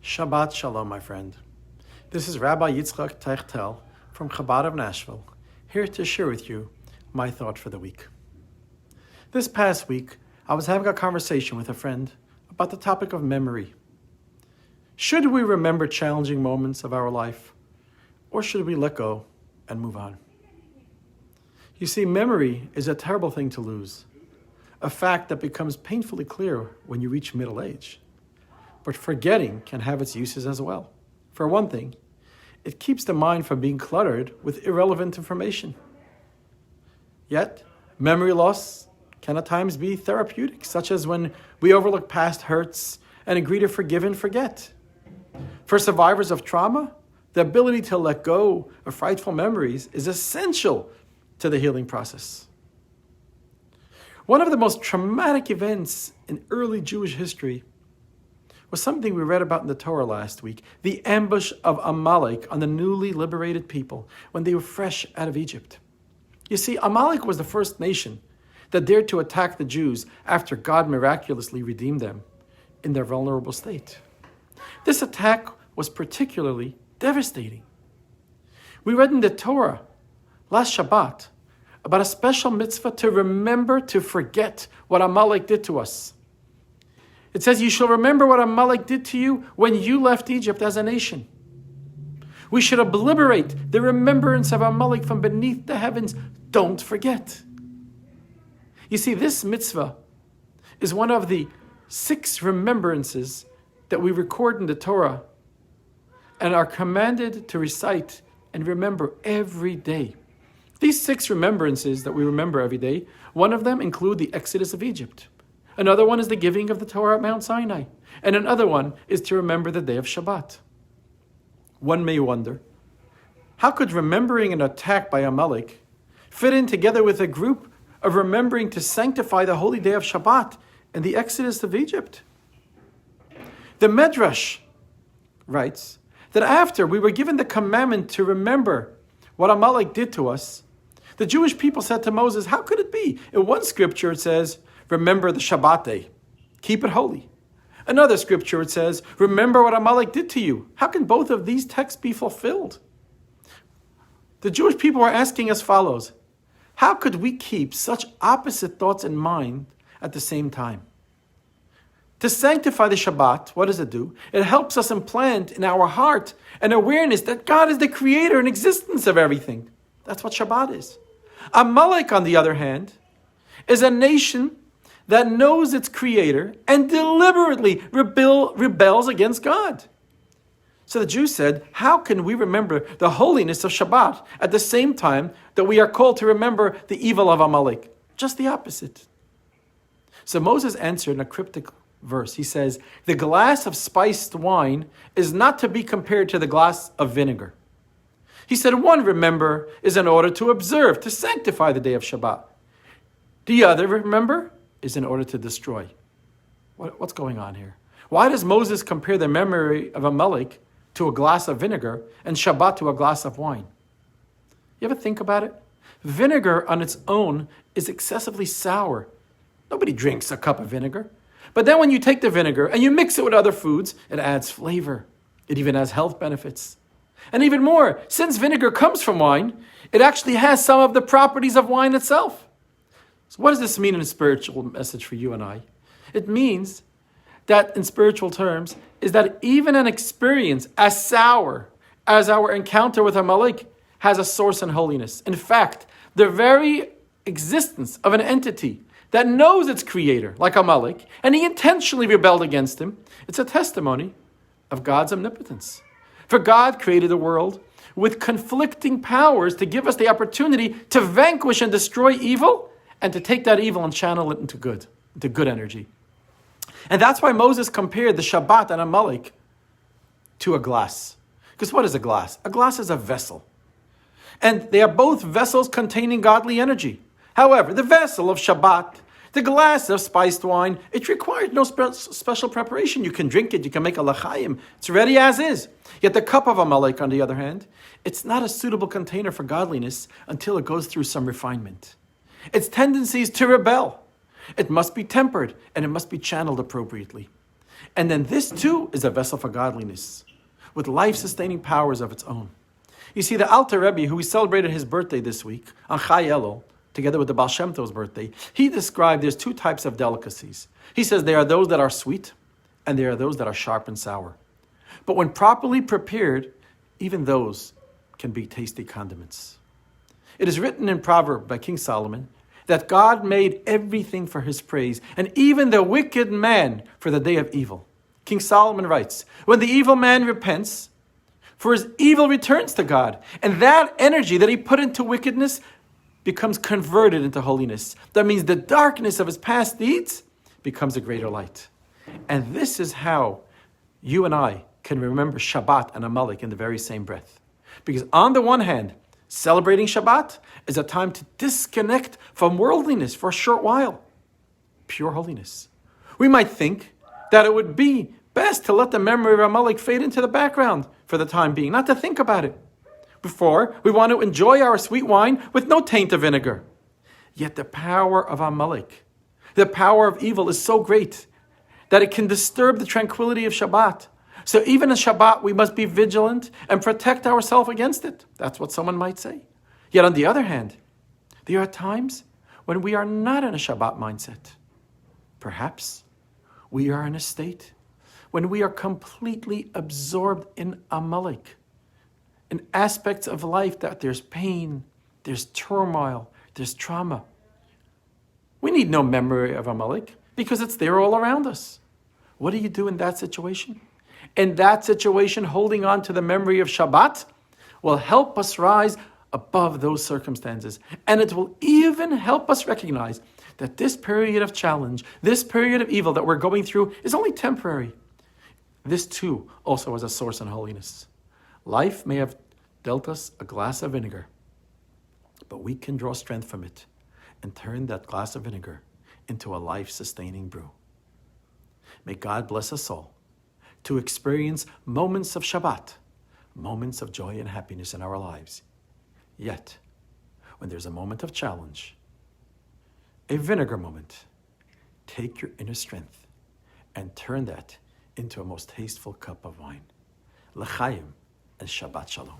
Shabbat Shalom, my friend. This is Rabbi Yitzchok Tiechtel from Chabad of Nashville, here to share with you my thought for the week. This past week, I was having a conversation with a friend about the topic of memory. Should we remember challenging moments of our life, or should we let go and move on? You see, memory is a terrible thing to lose, a fact that becomes painfully clear when you reach middle age. But forgetting can have its uses as well. For one thing, it keeps the mind from being cluttered with irrelevant information. Yet, memory loss can at times be therapeutic, such as when we overlook past hurts and agree to forgive and forget. For survivors of trauma, the ability to let go of frightful memories is essential to the healing process. One of the most traumatic events in early Jewish history was something we read about in the Torah last week, the ambush of Amalek on the newly liberated people when they were fresh out of Egypt. You see, Amalek was the first nation that dared to attack the Jews after God miraculously redeemed them in their vulnerable state. This attack was particularly devastating. We read in the Torah last Shabbat about a special mitzvah to remember to forget what Amalek did to us. It says, you shall remember what Amalek did to you when you left Egypt as a nation. We should obliterate the remembrance of Amalek from beneath the heavens. Don't forget. You see, this mitzvah is one of the 6 remembrances that we record in the Torah and are commanded to recite and remember every day. These 6 remembrances that we remember every day, one of them include the Exodus of Egypt. Another one is the giving of the Torah at Mount Sinai. And another one is to remember the day of Shabbat. One may wonder, how could remembering an attack by Amalek fit in together with a group of remembering to sanctify the holy day of Shabbat and the Exodus of Egypt? The Medrash writes that after we were given the commandment to remember what Amalek did to us, the Jewish people said to Moses, how could it be? In one scripture it says, remember the Shabbat day. Keep it holy. Another scripture, it says, remember what Amalek did to you. How can both of these texts be fulfilled? The Jewish people were asking as follows, how could we keep such opposite thoughts in mind at the same time? To sanctify the Shabbat, what does it do? It helps us implant in our heart an awareness that God is the creator and existence of everything. That's what Shabbat is. Amalek, on the other hand, is a nation that knows its creator and deliberately rebels against God. So the Jews said, how can we remember the holiness of Shabbat at the same time that we are called to remember the evil of Amalek? Just the opposite. So Moses answered in a cryptic verse. He says, the glass of spiced wine is not to be compared to the glass of vinegar. He said, one, remember, is in order to observe, to sanctify the day of Shabbat. The other, remember, is in order to destroy. What's going on here? Why does Moses compare the memory of Amalek to a glass of vinegar and Shabbat to a glass of wine? You ever think about it? Vinegar on its own is excessively sour. Nobody drinks a cup of vinegar. But then when you take the vinegar and you mix it with other foods, it adds flavor. It even has health benefits. And even more, since vinegar comes from wine, it actually has some of the properties of wine itself. So what does this mean in a spiritual message for you and I? It means that in spiritual terms, is that even an experience as sour as our encounter with Amalek has a source in holiness. In fact, the very existence of an entity that knows its creator, like Amalek, and he intentionally rebelled against him, it's a testimony of God's omnipotence. For God created the world with conflicting powers to give us the opportunity to vanquish and destroy evil, and to take that evil and channel it into good energy. And that's why Moses compared the Shabbat and Amalek to a glass. Because what is a glass? A glass is a vessel. And they are both vessels containing godly energy. However, the vessel of Shabbat, the glass of spiced wine, it required no special preparation. You can drink it, you can make a l'chaim. It's ready as is. Yet the cup of Amalek, on the other hand, it's not a suitable container for godliness until it goes through some refinement. Its tendencies to rebel. It must be tempered and it must be channeled appropriately. And then this too is a vessel for godliness, with life-sustaining powers of its own. You see, the Alter Rebbe, who we celebrated his birthday this week, on Chai Elul, together with the Baal Shem Tov's birthday, he described there's two types of delicacies. He says there are those that are sweet, and there are those that are sharp and sour. But when properly prepared, even those can be tasty condiments. It is written in Proverbs by King Solomon that God made everything for his praise, and even the wicked man for the day of evil. King Solomon writes, when the evil man repents, for his evil returns to God, and that energy that he put into wickedness becomes converted into holiness. That means the darkness of his past deeds becomes a greater light. And this is how you and I can remember Shabbat and Amalek in the very same breath. Because on the one hand, celebrating Shabbat is a time to disconnect from worldliness for a short while. Pure holiness. We might think that it would be best to let the memory of Amalek fade into the background for the time being, not to think about it. Before, we want to enjoy our sweet wine with no taint of vinegar. Yet the power of Amalek, the power of evil is so great that it can disturb the tranquility of Shabbat. So even in Shabbat, we must be vigilant and protect ourselves against it. That's what someone might say. Yet on the other hand, there are times when we are not in a Shabbat mindset. Perhaps we are in a state when we are completely absorbed in Amalek, in aspects of life that there's pain, there's turmoil, there's trauma. We need no memory of Amalek because it's there all around us. What do you do in that situation? In that situation, holding on to the memory of Shabbat will help us rise above those circumstances. And it will even help us recognize that this period of challenge, this period of evil that we're going through is only temporary. This too also is a source in holiness. Life may have dealt us a glass of vinegar, but we can draw strength from it and turn that glass of vinegar into a life-sustaining brew. May God bless us all to experience moments of Shabbat, moments of joy and happiness in our lives. Yet, when there's a moment of challenge, a vinegar moment, take your inner strength and turn that into a most tasteful cup of wine. L'chaim and Shabbat Shalom.